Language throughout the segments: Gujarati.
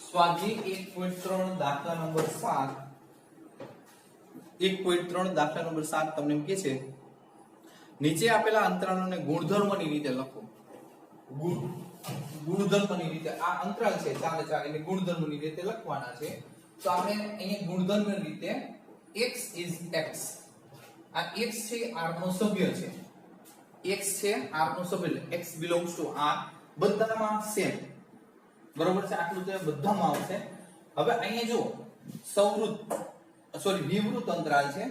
સ્વાધ્યાય 1.3 દાખલા નંબર 7 1.3 દાખલા નંબર 7 તમને એમ કહે છે નીચે આપેલા અંતરાલોને ગુણધર્મની રીતે લખો. ગુણધર્મની રીતે આ અંતરાલ છે 4 4 એટલે ગુણધર્મની રીતે લખવાના છે. તો આપણે અહીંયા ગુણધર્મની રીતે x is x. આ x છે r નો સભ્ય છે. x છે r નો સભ્ય x belongs to r બધામાં સેમ. બરોબર છે આટલું તો બધામાં આવશે. હવે અહીંયા જો વિવૃત અંતરાલ છે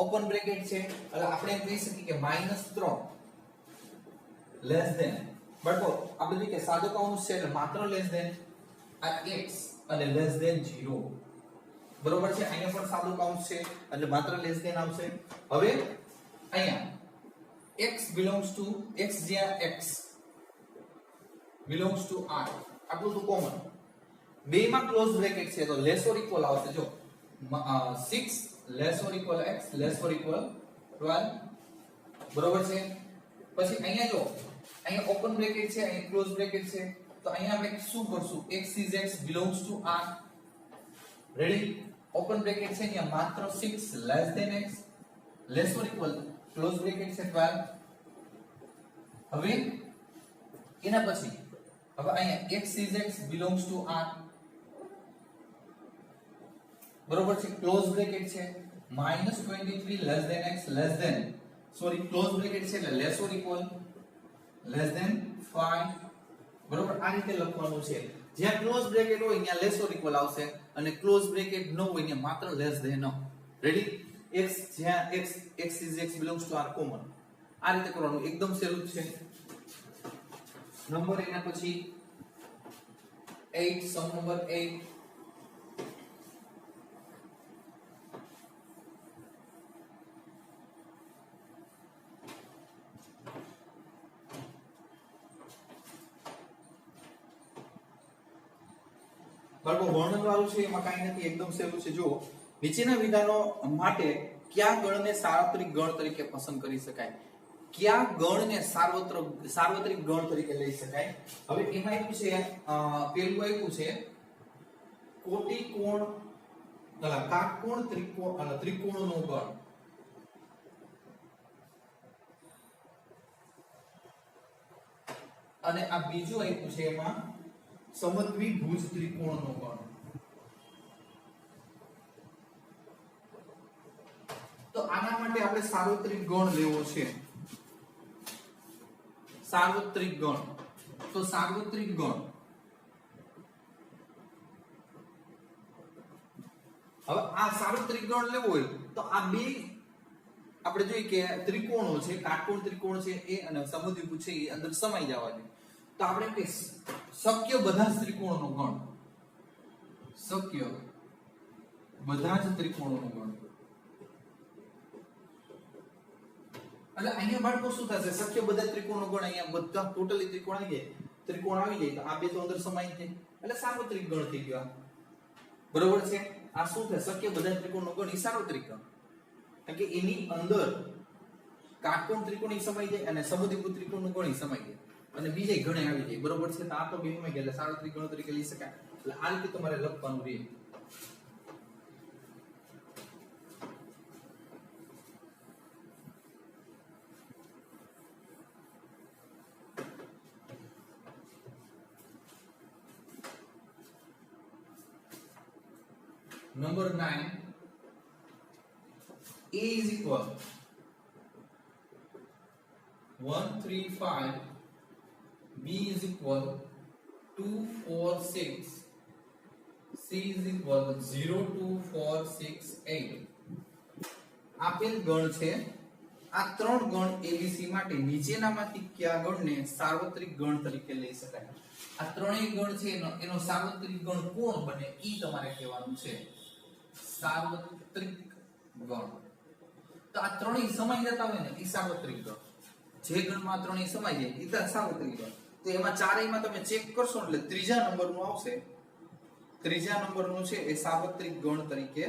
ઓપન બ્રેકેટ છે એટલે આપણે એમ કહી શકીએ કે -3 લેસ ધેન બરાબર આપણે જે કે સાદો કૌંસ છે એટલે માત્ર લેસ ધેન આ x અને લેસ ધેન 0 બરોબર છે. અહીંયા પણ સાદો કૌંસ છે એટલે માત્ર લેસ ધેન આવશે. હવે અહીંયા x belongs to x જ્યાં x belongs to r આટલું તો કોમન. બેમાં ક્લોઝ બ્રેકેટ છે તો લેસ ઓર ઇક્વલ આવશે. જો 6 less or equal x less or equal 12 બરોબર છે. પછી અહીંયા જો અહીંયા ઓપન બ્રેકેટ છે અહીંયા ક્લોઝ બ્રેકેટ છે તો અહીંયા આપણે શું કરશું x is x belongs to r ready. Open bracket છે અહીંયા માત્ર 6 less than x less or equal close bracket છે 12. હવે એના પછી હવે અહીંયા x is x belongs to r બરોબર છે. ક્લોઝ બ્રેકેટ છે -23 less than x less than close bracket છે એટલે less or equal less than 5 બરોબર. આ રીતે લખવાનું છે. જ્યાં ક્લોઝ બ્રેકેટ હોય ત્યાં લેસ ઓર ઇક્વલ આવશે અને ક્લોઝ બ્રેકેટ ન હોય ત્યાં માત્ર લેસ ધેન. રેડી. x જ્યાં x is x belongs to r common. આ રીતે કરવાનું એકદમ સહેલું છે. નંબર એના પછી 8 સમ નંબર 8 બાળકો વર્ણન વાળું છે એમાં કાંઈ નથી એકદમ સહેલું છે. જો નીચેના વિધાનો માટે કયા ગણને સાર્વત્રિક ગણ તરીકે પસંદ કરી શકાય, કયા ગણને સાર્વત્રિક ગણ તરીકે લઈ શકાય. હવે એમાં એવું છે પેલું આપ્યું છે કોટિકોણ કાટકોણ ત્રિકોણ અને ત્રિકોણનો ગણ. અને આ બીજું આપ્યું છે એમાં સમદ્વિભુજ ત્રિકોણનો ગણ. તો આના માટે આપણે સાર્વત્રિક ગણ લેવો છે. સાર્વત્રિક ગણ તો સાર્વત્રિક ગણ હવે આ સાર્વત્રિક ગણ લેવો હોય તો આ બે આપણે જોઈએ કે ત્રિકોણો છે કાટકોણ ત્રિકોણ છે એ અને સમદ્વિભુજ છે એ અંદર સમાઈ જવા જોઈએ. તો આપણે કે શક્ય બધા જ ત્રિકોણોનો ગણ, શક્ય બધા જ ત્રિકોણોનો ગણ. એટલે અહીંયા બાળકો શું થશે શક્ય બધા ત્રિકોણનો ગણ અહીંયા બધા ટોટલી ત્રિકોણ આવી જાય તો આ બે તો અંદર સમાઈ જાય એટલે સાર્વત્રિક ગણ થઈ ગયો. બરોબર છે. આ શું થાય શક્ય બધા ત્રિકોણનો ગણ એ સાર્વત્રિક ગણ કારણ કે એની અંદર કાટકોણ ત્રિકોણ સમાઈ જાય અને સમદ્વિભુજ ત્રિકોણનો ગણ સમાઈ જાય અને બીજા ગણે આવી જાય. બરોબર છે. તો આ તો બેમાં ગયા એટલે સાર્વત્રિક ગણ તરીકે લઈ શકાય. એટલે આ રીતે તમારે લખવાનું રહે. Number 9 A is equal 135 B is equal 246 C is equal 02468. આપેલ ગણ છે આ ત્રણ ગણ ABC માટે નીચેનામાંથી કયા ગણને સાર્વત્રિક ગણ તરીકે લઈ શકાય. આ ત્રણેય ગણ છે એનો સાર્વત્રિક ગણ કોણ બને ઈ તમારે કહેવાનું છે. સાર્વત્રિક ગણ તો આ ત્રણેય સમાઈ જતા હોય ને ઈ સાર્વત્રિક ગણ. જે ગણમાં ત્રણેય સમાઈ જાય ઈ સાર્વત્રિક ગણ. તો એમાં ચારેયમાં તમે ચેક કરશો એટલે ત્રીજા નંબરનું આવશે. ત્રીજા નંબરનું છે એ સાર્વત્રિક ગણ તરીકે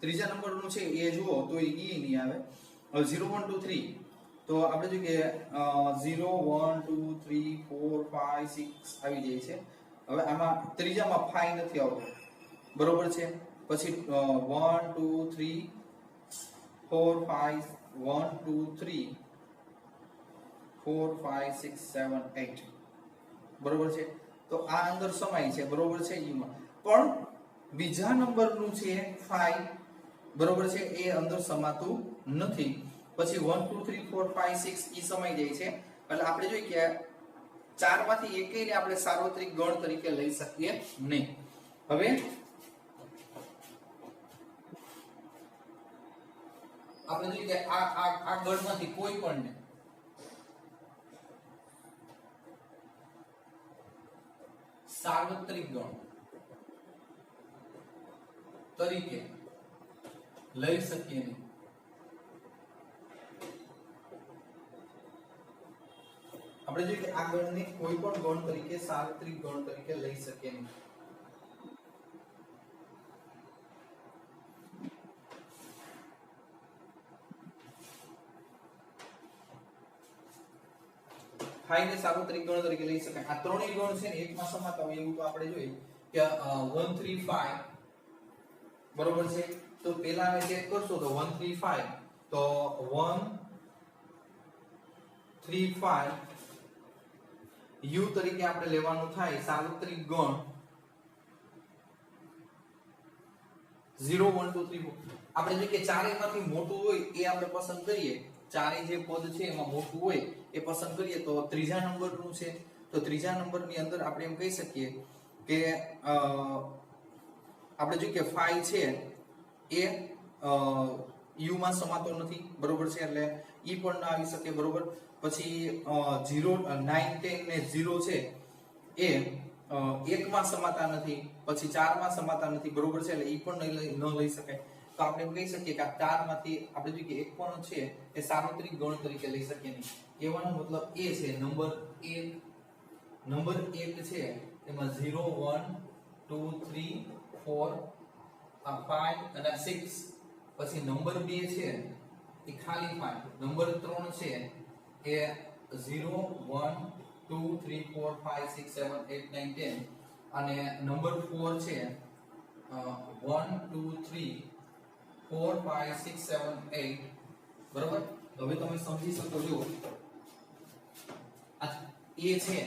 ત્રીજા નંબરનું છે એ જુઓ તો એ નહીં આવે. 0 1 2 3 તો આપણે જોઈએ કે 0 1 2 3 4 5 6 આવી જાય છે હવે આમાં ત્રીજામાં 5 નથી આવતો, બરોબર છે. પછી 1 2 3 4 5 1 2 3 4 5 6 7 8, બરોબર છે. તો આ અંદર સમાય છે, બરોબર છે. ઈમાં પણ બીજા નંબરનું છે 5, બરોબર છે, એ અંદર સમાતું નથી. પછી 1 2 3 4 5 6 ઈ સમાઈ જાય છે. એટલે આપણે જોઈએ કે ચાર માંથી એકેયને આપણે સાર્વત્રિક ગણ તરીકે લઈ શકીએ નહીં. હવે આપણે જોઈએ કે આ ગણમાંથી કોઈ પણ ને સાર્વત્રિક ગણ તરીકે લઈ શકીએ નહીં. આપણે જોઈએ કે આ ગણને કોઈ પણ ગણ તરીકે સાર્વત્રિક ગણ તરીકે લઈ શકીએ નહીં. ફાઈ ને સાર્વત્રિક ગણ તરીકે લઈ શકાય. આ ત્રણેય ગણ છે ને એકમાં સમાતા હોય એવું તો આપણે જોઈએ કે 1 3 5, બરોબર છે. તો પહેલા અમે ચેક કરશો તો 1 3 5, તો 1 3 5 u તરીકે આપણે લેવાનું થાય સાર્વત્રિક ગણ 0 1 2 3 4. આપણે જે કે ચારેયમાંથી મોટું હોય એ આપણે પસંદ કરીએ. ચારે જે પદ છે એમાં મોટું હોય એ પસંદ કરીએ તો ત્રીજા નંબરનું છે. તો ત્રીજા નંબરની અંદર આપણે એમ કહી શકીએ કે આપણે જોઈએ કે 5 છે એ u માં સમાતો નથી, બરોબર છે, એટલે ઈ પણ ના આવી શકે, બરોબર. પછી 0 9 10 ને 0 છે એ 1 માં સમાતા નથી, પછી 4 માં સમાતા નથી, બરોબર છે, એટલે ઈ પણ ન લઈ શકાય. તો આપણે એમ કહી શકીએ કે આ 4 માંથી આપણે જોઈએ કે એક પણ છે એ સાર્વત્રિક ગણ તરીકે લઈ શકીએ નહીં. કહેવાનો મતલબ એ છે નંબર 1 છે એમાં 0 1 2 3 4 5 અને 6. પછી નંબર 2 છે એ ખાલી 5. નંબર 3 છે એ 0 1 2 3 4 5 6 7 8 9 10 અને નંબર 4 છે 1 2 3 4 5 6 7 8, બરોબર. હવે તમે સમજી શકો છો આ એ છે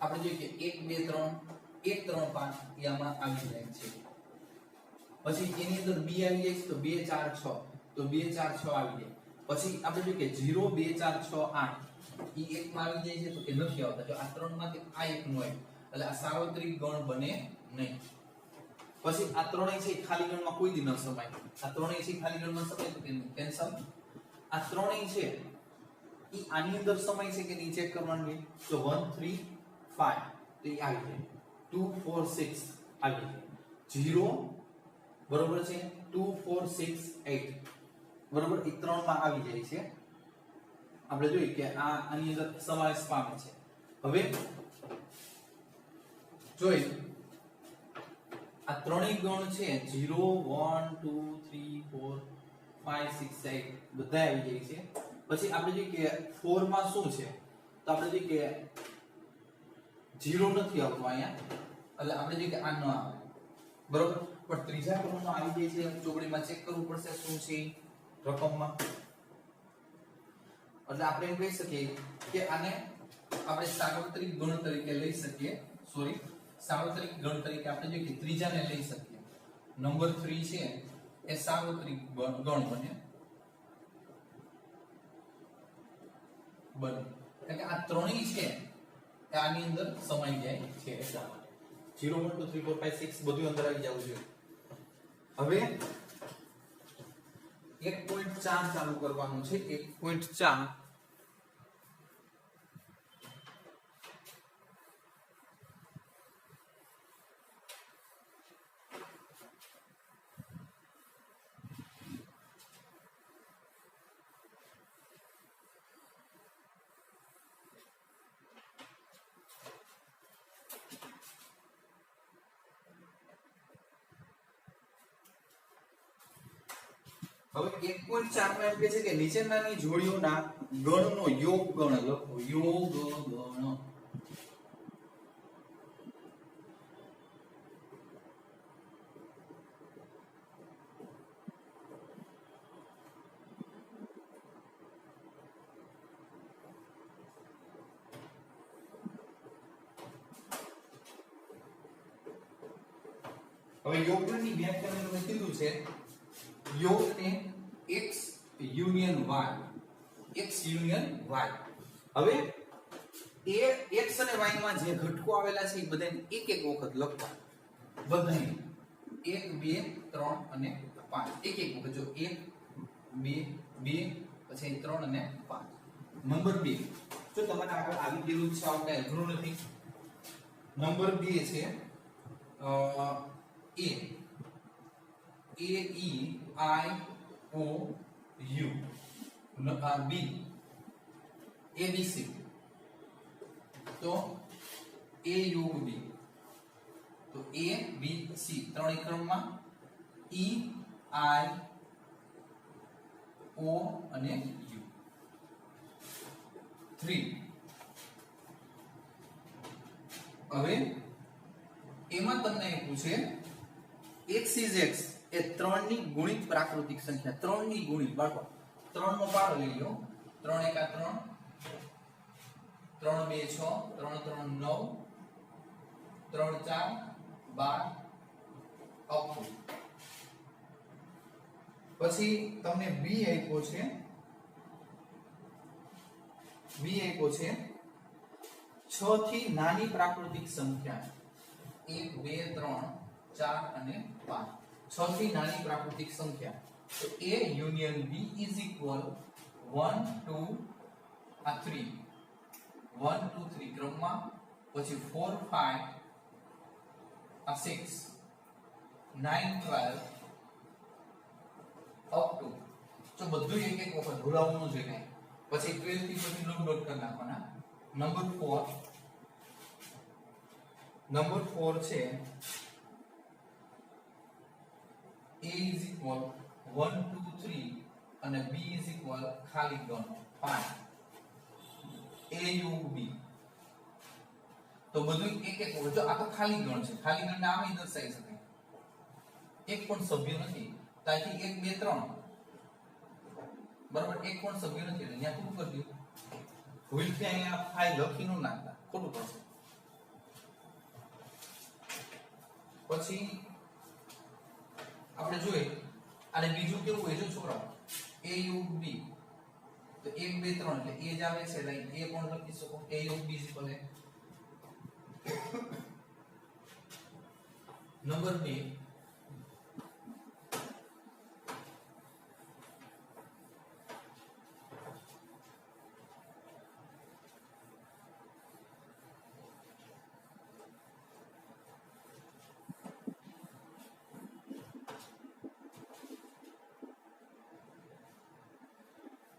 આપણે જોઈએ કે 1 2 3 1 3 5 એ આમાં આવી જાય છે. પછી એની અંદર b આવી જાય છે તો 2 4 6, તો 2 4 6 આવી જાય. પછી આપણે જોઈએ કે 0 2 4 6 8 ઈ એક માં આવી જાય છે તો કે નથી આવતા. જો આ ત્રણ માંથી આ એક નો હોય એટલે આ સાર્વત્રિક ગણ બને નહીં. પછી આ ત્રણેય છે ખાલી ગણમાં કોઈ દી ન સમાય. આ ત્રણેય છે ખાલી ગણમાં સમાય તો કેન્સલ. આ ત્રણેય છે ઈ આની અંદર સમાય છે કે નહીં ચેક કરવાનું છે. તો 1 3 5 તો ઈ આવી જાય. 2 4 6 આવી જાય. 0, બરોબર છે, 2 4 6 8, બરોબર, એ ત્રણ માં આવી જાય છે. આપણે જોઈએ કે આ આની અંદર સમાવેશ પામે છે. હવે જોઈએ આ ત્રણેય ગણ છે 0 1 2 3 4 5 6 8 બધા આવી જાય છે. પછી આપણે જોઈએ કે 4 માં શું છે તો આપણે જોઈએ કે 0 નથી આવતો અહીંયા, એટલે આપણે જોઈએ કે આ ન આવે, બરોબર. પણ ત્રીજા ક્રમમાં આવી જાય છે. ચોકડીમાં ચેક કરવું પડશે શું છે રકમમાં. એટલે આપણે એમ કહી શકીએ કે આને આપણે સાર્વત્રિક ગણ તરીકે લઈ શકીએ. સાર્વત્રિક ગણ તરીકે આપણે જોઈએ કે ત્રીજાને લઈ શકીએ. નંબર 3 છે એ સાર્વત્રિક ગણ બને. એટલે કે આ ત્રણેય છે એ આની અંદર સમાઈ જાય છે. એટલા માટે 0 1 2 3 4 5 6 બધું અંદર આવી જવું જોઈએ. હવે 1.4 ચાલુ કરવાનું છે. 1.4 હવે 1.4 માં એમ કહે છે કે નીચેનાની જોડીઓના ગણનો યોગ ગણ લખો. યોગ ગણ હવે યોગની વ્યાખ્યા મેં કીધું છે યોગને x union y x union y. હવે એ x અને y માં જે ઘટકો આવેલા છે એ બધાને એક એક વખત લખવા. બધાને 1 2 3 અને 5 એક એક વખત. જો 1 2 2 પછી 3 અને 5. નંબર 2 જો તમને આગળ આવી ગયેલું છે આવું કઈ અઘરું નથી. નંબર 2 છે A E I O U. B A B C. તો A U B. તો A B C ત્રણેય ક્રમમાં E I O અને U. 3. હવે એમાં તમને એ પૂછે x is x એ 3 ની ગુણિત પ્રાકૃતિક સંખ્યા. 3 ની ગુણિત બાળકો 3 નો પાડો લઈ લો. 3 1 3 3 2 6 3 3 9 3 4 12 અપુ. પછી તમને b આપ્યો છે. b આપ્યો છે 6 થી નાની પ્રાકૃતિક સંખ્યા 1 2 3 4 અને 5. 6 થી નાની પ્રાકૃતિક સંખ્યા. તો A union B is equal 1 2 આ 3 1 2 3 ક્રમમાં. પછી 4 5 આ 6 9 12 અપ ટુ. તો બધું એક એક વખત ભૂલાવવાનું છે કઈ. પછી 12 થી પછી લૂપ ડોટ કરી નાખવાના. નંબર 4 છે A is equal 1 2 3 અને B is equal ખાલી ગણ 5. A U B. તો બધું એક એક વખત. જો આ તો ખાલી ગણ છે. ખાલી ગણને આમ ય દર્શાવી શકાય. એક પણ સભ્ય નથી. ત્યાંથી 1 2 3 બરાબર. એક પણ સભ્ય નથી એટલે અહીંયા શું કરી દઉં ભૂલથી અહીંયા ફાઈલ લખી ન નાખતા ખોટું પડશે. પછી આપણે જોઈએ અને બીજું કેવું હોય જો છોકરાઓ A U B. તો 1 2 3 એટલે A જ આવે છે એટલે A પણ લખી શકો. A U B ભલે. Number 2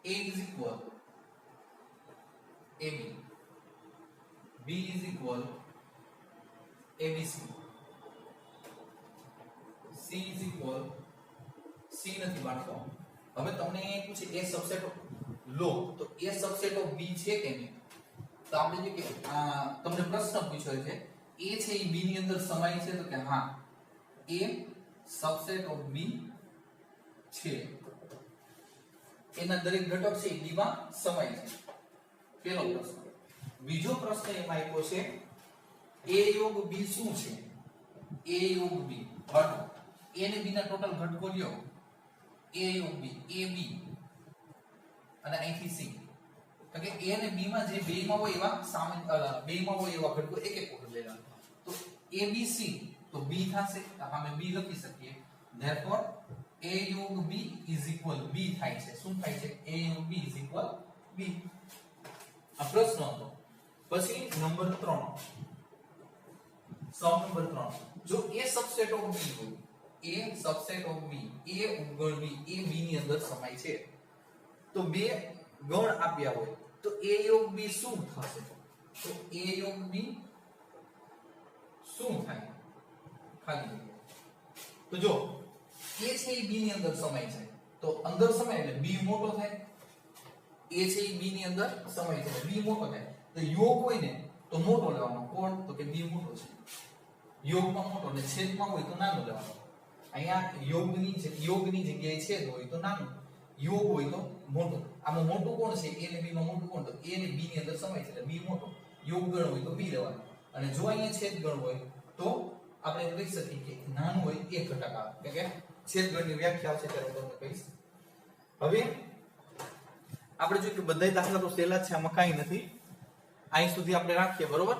A is equal AB. B is equal ABC. C is equal C નથી બાળકો. હવે તમને એ પૂછે A સબસેટ લો તો A સબસેટ ઓફ B છે કે નહીં. તો આપણે જે કે તમને પ્રશ્ન પૂછ્યો છે A છે એ B ની અંદર સમાય છે તો કે હા A સબસેટ ઓફ B છે. એના દરેક ઘટક છે એ B માં સમાય છે. પહેલો પ્રશ્ન. બીજો પ્રશ્ન એમાં આપ્યો છે A યોગ B શું છે. A યોગ B ઘટક A ને B ના ટોટલ ઘટકો લ્યો. A યોગ B AB અને અહીંથી C. તો કે A અને B માં જે બેયમાં હોય એવા બેયમાં હોય એવા ઘટકો એક એક વખત લેવાના. તો ABC તો B થશે. તો અમે B લખી શકીએ. therefore A યોગ B is equal B થાય છે. શું થાય છે? A યોગ B is equal B. આ પ્રશ્ન હતો. પછી નંબર 3 સમ નંબર 3 જો A સબસેટ ઓફ B હોય A subset of B A ઉપગણ B A B ની અંદર સમાય છે તો બે ગણ આપ્યા હોય તો A યોગ B શું થશે? તો A યોગ B શું થાય? ખાલી જગ્યા. તો જો A છે એ B ની અંદર સમાય છે તો અંદર સમાય એટલે B મોટો થાય. A છે એ B ની અંદર સમાય છે B મોટો થાય. તો યોગ હોય ને તો મોટો લેવાનો. કોણ? તો કે B મોટો છે. યોગમાં મોટો ને છેદમાં હોય તો નાનો લેવાનો. અહીંયા યોગની જગ્યાએ છેદ હોય તો નાનો, યોગ હોય તો મોટો. આમાં મોટું કોણ છે? A ને B માં મોટું કોણ? તો A ને B ની અંદર સમાય છે એટલે B મોટો. યોગ ગણ હોય તો B લેવાનો અને જો અહીંયા છેદ ગણ હોય તો આપણે એમ કહી શકીએ કે નાનું હોય 1% કે છેદગણની વ્યાખ્યા આવશે ત્યારે હું તમને કહીશ. હવે આપણે જો કે બધા દાખલા તો સહેલા જ છે, આમાં કાંઈ નથી. અહીં સુધી આપણે રાખીએ, બરોબર.